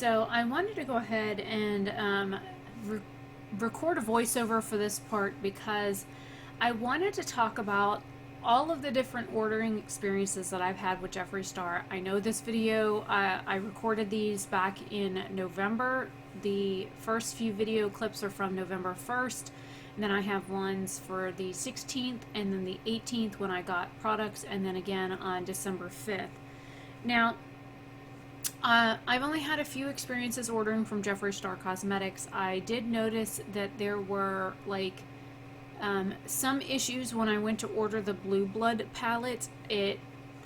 So I wanted to go ahead and record a voiceover for this part because I wanted to talk about all of the different ordering experiences that I've had with Jeffree Star. I know this video, I recorded these back in November. The first few video clips are from November 1st. And then I have ones for the 16th and then the 18th when I got products, and then again on December 5th. Now, I've only had a few experiences ordering from Jeffree Star Cosmetics. I did notice that there were some issues when I went to order the Blue Blood palette. It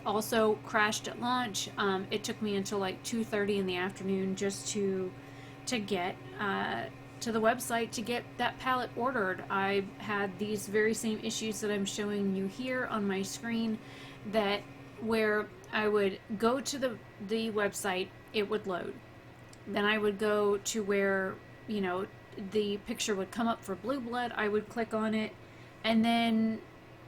also crashed at launch. It took me until like 2:30 in the afternoon just to get to the website to get that palette ordered. I had these very same issues that I'm showing you here on my screen, that where I would go to the website, it would load. Then I would go to where, the picture would come up for Blue Blood. I would click on it, and then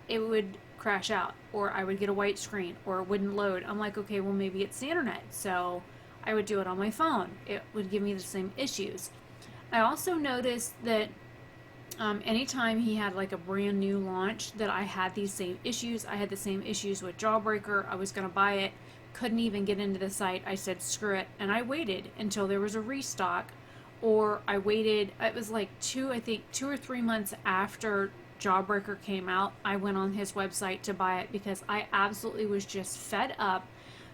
it would crash out, or I would get a white screen, or it wouldn't load. I'm like, okay, well, maybe it's the internet. So I would do it on my phone. It would give me the same issues. I also noticed that anytime he had like a brand new launch, that I had these same issues. I had the same issues with Jawbreaker. I was going to buy it, couldn't even get into the site. I said screw it, and I waited until there was a restock, or I waited, it was like 2 or 3 months after Jawbreaker came out, I went on his website to buy it because I absolutely was just fed up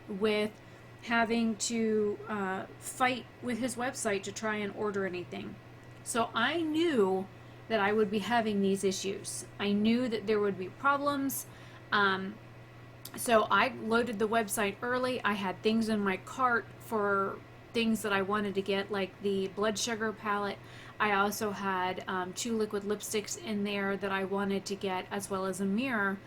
with having to fight with his website to try and order anything. So I knew that I would be having these issues. I knew that there would be problems. So I loaded the website early. I had things in my cart for things that I wanted to get, like the blood sugar palette. I also had 2 liquid lipsticks in there that I wanted to get, as well as a mirror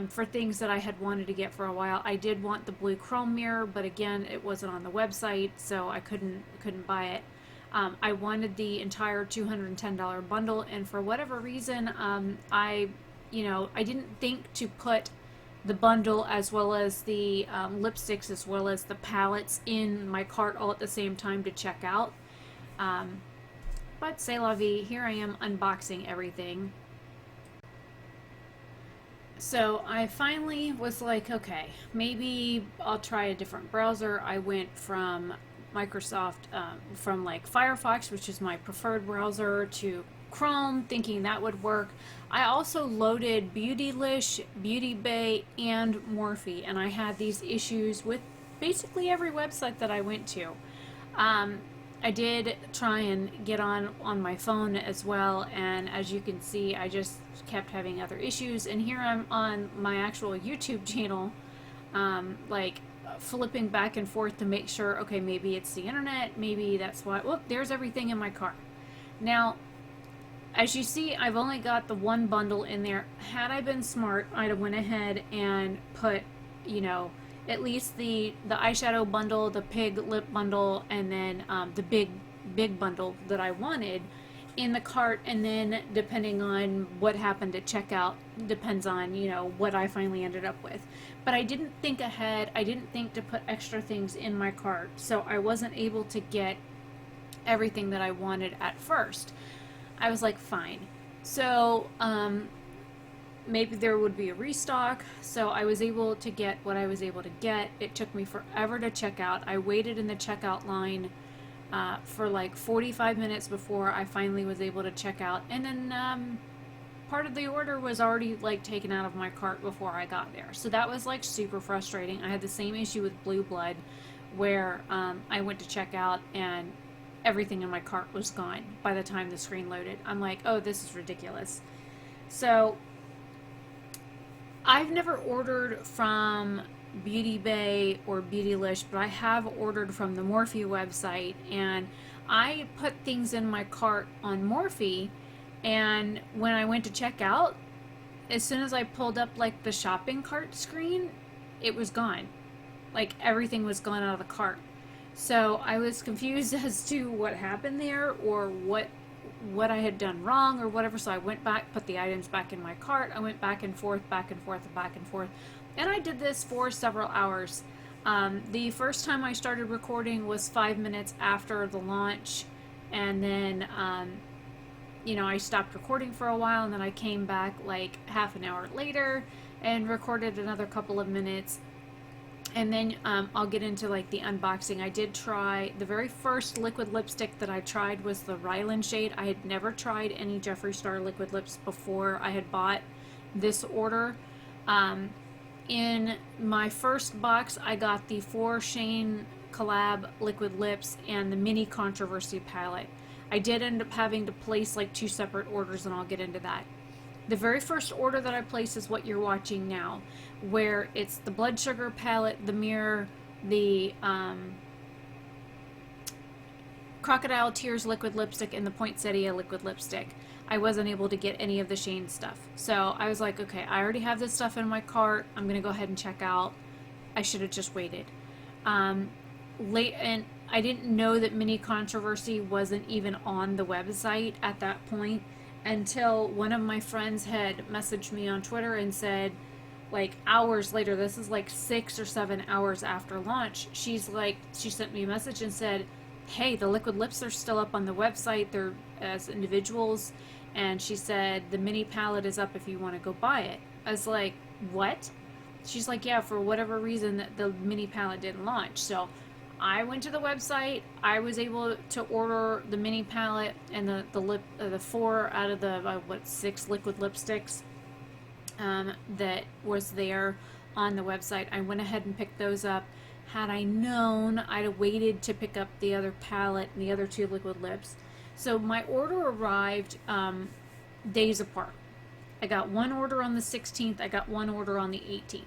for things that I had wanted to get for a while. I did want the blue chrome mirror, but again, it wasn't on the website, so I couldn't buy it. I wanted the entire $210 bundle, and for whatever reason, I didn't think to put the bundle as well as the lipsticks as well as the palettes in my cart all at the same time to check out. But c'est la vie, here I am unboxing everything. So I finally was like, okay, maybe I'll try a different browser. I went from Microsoft, from like Firefox, which is my preferred browser, to Chrome, thinking that would work. I also loaded Beautylish, Beauty Bay, and Morphe, and I had these issues with basically every website that I went to. I did try and get on my phone as well, and as you can see, I just kept having other issues. And here I'm on my actual YouTube channel, like flipping back and forth to make sure, okay, maybe it's the internet, maybe that's why. Whoop, there's everything in my cart. Now, as you see, I've only got the one bundle in there. Had I been smart, I'd have went ahead and put, at least the eyeshadow bundle, the pig lip bundle, and then the big bundle that I wanted in the cart. And then depending on what happened at checkout, depends on, what I finally ended up with. But I didn't think ahead. I didn't think to put extra things in my cart. So I wasn't able to get everything that I wanted at first. I was like, fine. So, maybe there would be a restock. So I was able to get what I was able to get. It took me forever to check out. I waited in the checkout line for like 45 minutes before I finally was able to check out. And then part of the order was already like taken out of my cart before I got there. So that was like super frustrating. I had the same issue with Blue Blood, where I went to check out and everything in my cart was gone by the time the screen loaded. I'm like, oh, this is ridiculous. So I've never ordered from Beauty Bay or Beautylish, but I have ordered from the Morphe website, and I put things in my cart on Morphe, and when I went to check out, as soon as I pulled up like the shopping cart screen, it was gone. Like everything was gone out of the cart. So I was confused as to what happened there, or what I had done wrong or whatever. So I went back, put the items back in my cart. I went back and forth, back and forth, back and forth. And I did this for several hours. The first time I started recording was 5 minutes after the launch, and then I stopped recording for a while, and then I came back like half an hour later and recorded another couple of minutes. And then I'll get into like the unboxing. I did try the very first liquid lipstick that I tried was the Ryland shade. I had never tried any Jeffree Star liquid lips before I had bought this order. In my first box, I got the 4 Shane Collab liquid lips and the mini controversy palette. I did end up having to place like 2 separate orders, and I'll get into that. The very first order that I placed is what you're watching now, where it's the blood sugar palette, the mirror, the crocodile tears liquid lipstick, and the poinsettia liquid lipstick. I wasn't able to get any of the Shane stuff. So I was like, okay, I already have this stuff in my cart. I'm going to go ahead and check out. I should have just waited. And I didn't know that Mini Controversy wasn't even on the website at that point until one of my friends had messaged me on Twitter and said, like hours later, this is like 6 or 7 hours after launch, she sent me a message and said, hey, the liquid lips are still up on the website. They're as individuals. And she said, the mini palette is up if you want to go buy it. I was like, what? She's like, yeah, for whatever reason, the mini palette didn't launch. So I went to the website. I was able to order the mini palette and the 4 out of the 6 liquid lipsticks that was there on the website. I went ahead and picked those up. Had I known, I'd have waited to pick up the other palette and the other 2 liquid lips. So my order arrived days apart. I got one order on the 16th. I got one order on the 18th.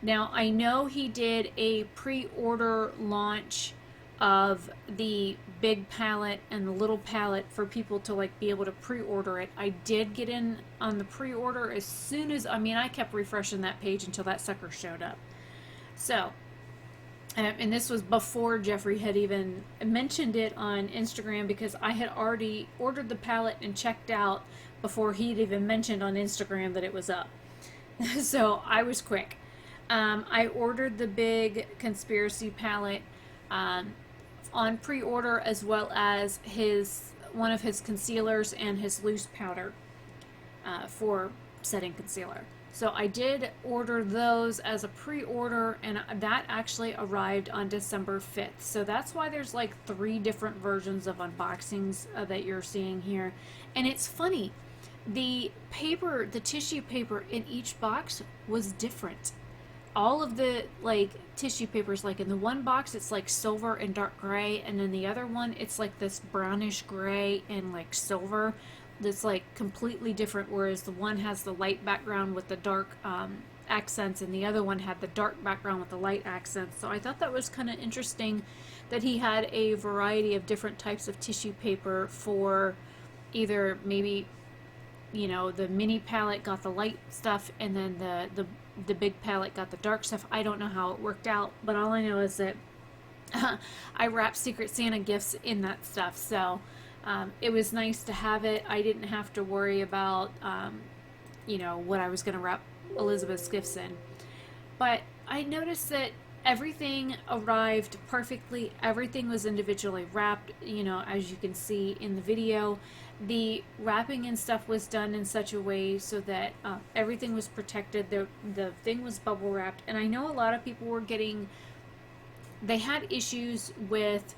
Now, I know he did a pre-order launch of the big palette and the little palette for people to like be able to pre-order it. I did get in on the pre-order as soon as, I kept refreshing that page until that sucker showed up. So, and this was before Jeffree had even mentioned it on Instagram, because I had already ordered the palette and checked out before he'd even mentioned on Instagram that it was up. So I was quick. I ordered the big conspiracy palette on pre-order, as well as one of his concealers and his loose powder for setting concealer. So I did order those as a pre-order, and that actually arrived on December 5th. So that's why there's like 3 different versions of unboxings that you're seeing here. And it's funny, the tissue paper in each box was different. All of the like tissue papers, like in the one box it's like silver and dark gray, and then the other one it's like this brownish gray and like silver that's like completely different, whereas the one has the light background with the dark accents, and the other one had the dark background with the light accents. So I thought that was kind of interesting that he had a variety of different types of tissue paper for either maybe, the mini palette got the light stuff, and then the big palette got the dark stuff. I don't know how it worked out, but all I know is that I wrapped Secret Santa gifts in that stuff. So it was nice to have it. I didn't have to worry about, what I was going to wrap Elizabeth's gifts in. But I noticed that everything arrived perfectly. Everything was individually wrapped, as you can see in the video. The wrapping and stuff was done in such a way so that everything was protected. The thing was bubble wrapped. And I know a lot of people were they had issues with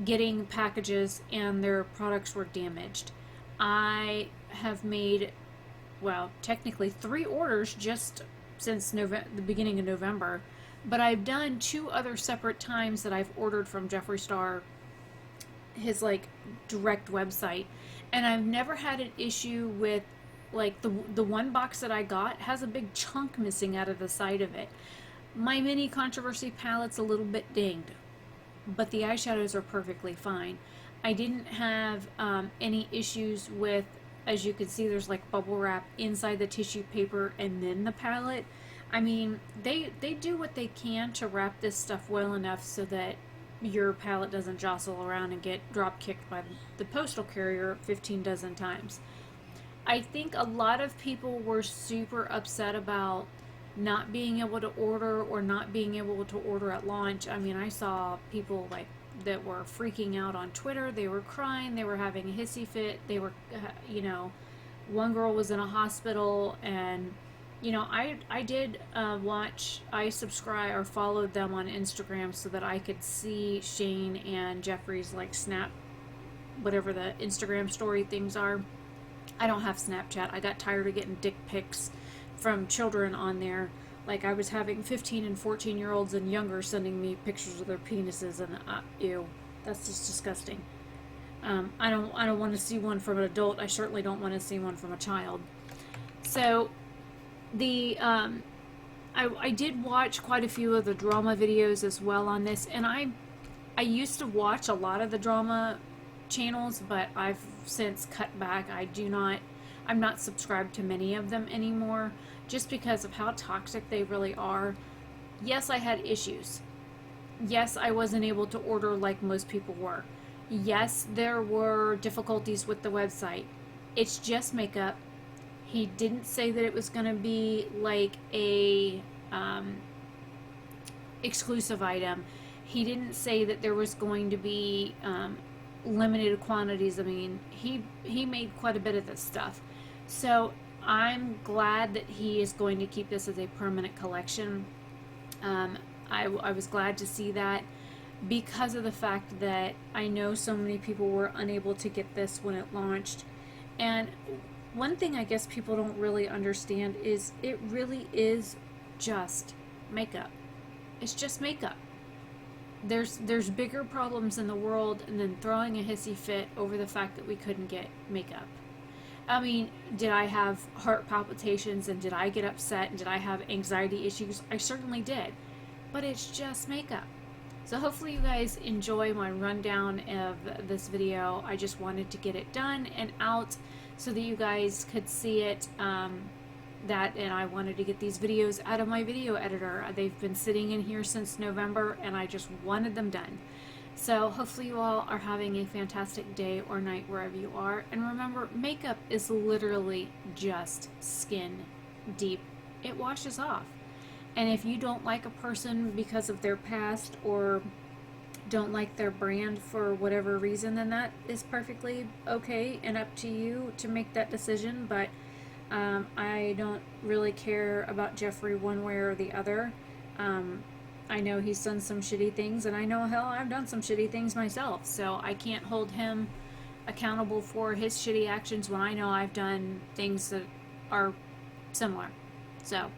getting packages and their products were damaged. I have made, technically 3 orders just since the beginning of November, but I've done 2 other separate times that I've ordered from Jeffree Star, his like direct website, and I've never had an issue with like the one box that I got has a big chunk missing out of the side of it. My mini controversy palette's a little bit dinged, but the eyeshadows are perfectly fine. I didn't have any issues with, as you can see, there's like bubble wrap inside the tissue paper and then the palette. They do what they can to wrap this stuff well enough so that your palette doesn't jostle around and get drop kicked by the postal carrier 15 dozen times. I think a lot of people were super upset about not being able to order or not being able to order at launch. I mean, I saw people like that were freaking out on Twitter. They were crying, they were having a hissy fit, they were, you know, one girl was in a hospital. And you know, I did watch, I subscribe or followed them on Instagram so that I could see Shane and Jeffree's like snap, whatever the Instagram story things are. I don't have Snapchat. I got tired of getting dick pics from children on there. Like, I was having 15 and 14-year-olds and younger sending me pictures of their penises, and ew, that's just disgusting. I don't want to see one from an adult. I certainly don't want to see one from a child. So the I did watch quite a few of the drama videos as well on this, and I used to watch a lot of the drama channels, but I've since cut back. I'm not subscribed to many of them anymore, just because of how toxic they really are. Yes, I had issues. Yes, I wasn't able to order like most people were. Yes, there were difficulties with the website. It's just makeup. He didn't say that it was going to be like a exclusive item. He didn't say that there was going to be limited quantities. I mean, he made quite a bit of this stuff. So I'm glad that he is going to keep this as a permanent collection. I was glad to see that, because of the fact that I know so many people were unable to get this when it launched. And one thing I guess people don't really understand is it really is just makeup. It's just makeup. There's bigger problems in the world than throwing a hissy fit over the fact that we couldn't get makeup. I mean, did I have heart palpitations and did I get upset and did I have anxiety issues? I certainly did. But it's just makeup. So hopefully you guys enjoy my rundown of this video. I just wanted to get it done and out so that you guys could see it. And I wanted to get these videos out of my video editor. They've been sitting in here since November, and I just wanted them done. So hopefully you all are having a fantastic day or night wherever you are. And remember, makeup is literally just skin deep. It washes off. And if you don't like a person because of their past or don't like their brand for whatever reason, then that is perfectly okay and up to you to make that decision. But I don't really care about Jeffree one way or the other. I know he's done some shitty things, and I know, hell, I've done some shitty things myself. So I can't hold him accountable for his shitty actions when I know I've done things that are similar. So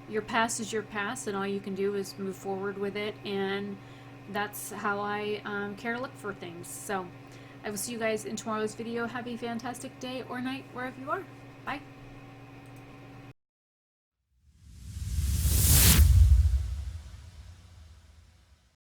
your past is your past, and all you can do is move forward with it, and that's how I care to look for things. So I will see you guys in tomorrow's video. Have a fantastic day or night wherever you are. Bye.